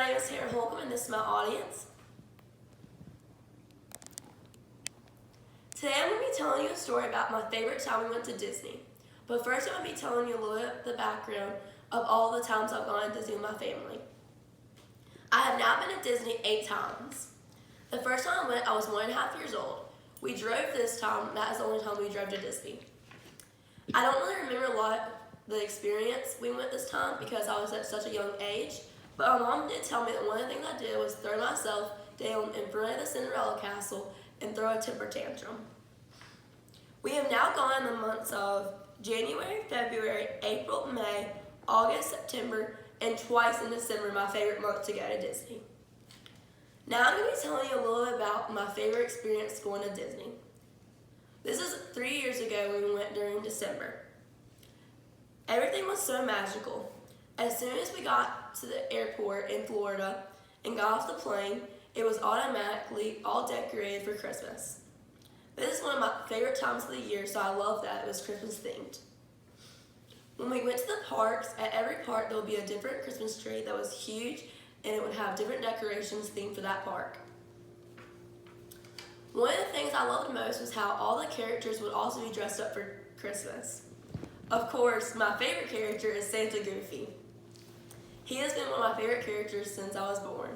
name is Sarah Holcomb, and this is my audience. Today I'm going to be telling you a story about my favorite time we went to Disney. But first I'm going to be telling you a little bit of the background of all the times I've gone to Disney with my family. I have now been to Disney 8 times. The first time I went, I was 1.5 years old. We drove this time, that is the only time we drove to Disney. I don't really remember a lot of the experience we went this time because I was at such a young age, but my mom did tell me that one of the things I did was throw myself down in front of the Cinderella castle and throw a temper tantrum. We have now gone in the months of January, February, April, May, August, September, and twice in December, my favorite month to go to Disney. Now I'm going to be telling you a little bit about my favorite experience going to Disney. This is 3 years ago when we went during December. Everything was so magical. As soon as we got to the airport in Florida and got off the plane, it was automatically all decorated for Christmas. This is one of my favorite times of the year, so I love that it was Christmas themed. When we went to the parks, at every park there would be a different Christmas tree that was huge and it would have different decorations themed for that park. One of the things I loved most was how all the characters would also be dressed up for Christmas. Of course, my favorite character is Santa Goofy. He has been one of my favorite characters since I was born.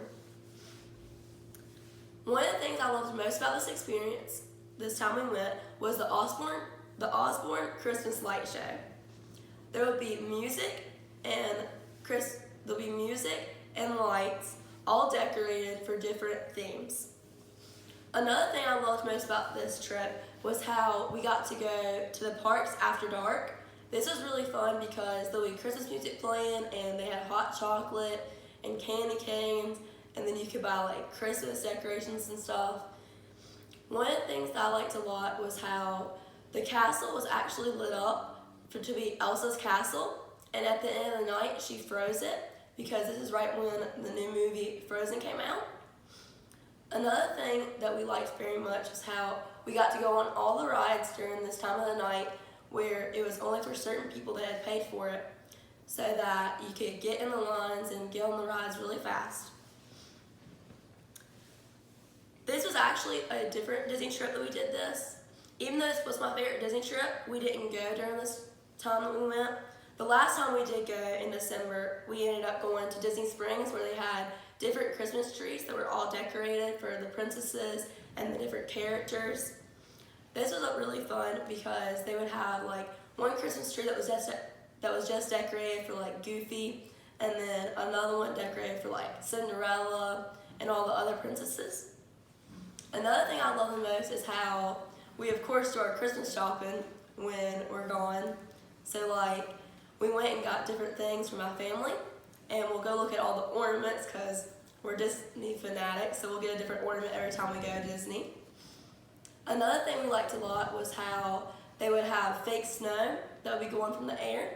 One of the things I loved most about this experience, this time we went, was the Osborne Christmas Light Show. There would be music and lights, all decorated for different themes. Another thing I loved most about this trip was how we got to go to the parks after dark. This was really fun because there would be Christmas music playing and they had hot chocolate and candy canes, and then you could buy like Christmas decorations and stuff. One of the things that I liked a lot was how the castle was actually lit up to be Elsa's castle, and at the end of the night she froze it because this is right when the new movie Frozen came out. Another thing that we liked very much was how we got to go on all the rides during this time of the night where it was only for certain people that had paid for it so that you could get in the lines and get on the rides really fast. This was actually a different Disney trip that we did this. Even though this was my favorite Disney trip, we didn't go during this time that we went. The last time we did go in December, we ended up going to Disney Springs where they had different Christmas trees that were all decorated for the princesses and the different characters. This was really fun because they would have like one Christmas tree that was just decorated for like Goofy, and then another one decorated for like Cinderella and all the other princesses. Another thing I love the most is how we of course do our Christmas shopping when we're gone. So like we went and got different things for my family, and we'll go look at all the ornaments because we're Disney fanatics, so we'll get a different ornament every time we go to Disney. Another thing we liked a lot was how they would have fake snow that would be going from the air.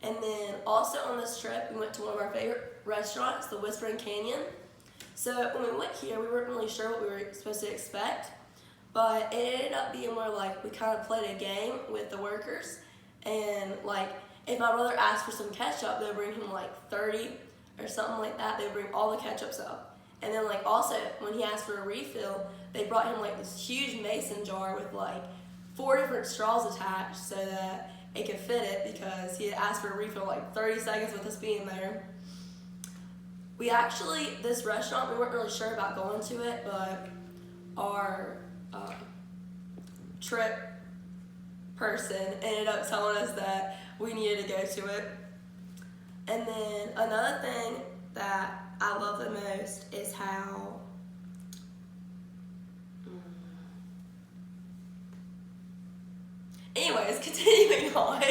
And then also on this trip, we went to one of our favorite restaurants, the Whispering Canyon. So when we went here, we weren't really sure what we were supposed to expect, but it ended up being more like we kind of played a game with the workers, and like if my brother asked for some ketchup, they would bring him like 30 or something like that. They would bring all the ketchups up. And then like also when he asked for a refill, they brought him like this huge mason jar with like 4 different straws attached so that it could fit it because he had asked for a refill like 30 seconds with us being there. We actually, this restaurant, we weren't really sure about going to it, but our trip person ended up telling us that we needed to go to it. And then another thing that I love the most is how anyways, continuing on.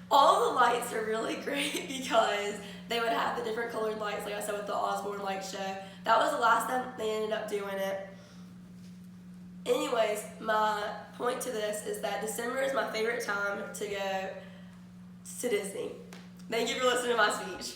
All the lights are really great because they would have the different colored lights, like I said, with the Osborne Light Show. That was the last time they ended up doing it. Anyways, my point to this is that December is my favorite time to go to Disney. Thank you for listening to my speech.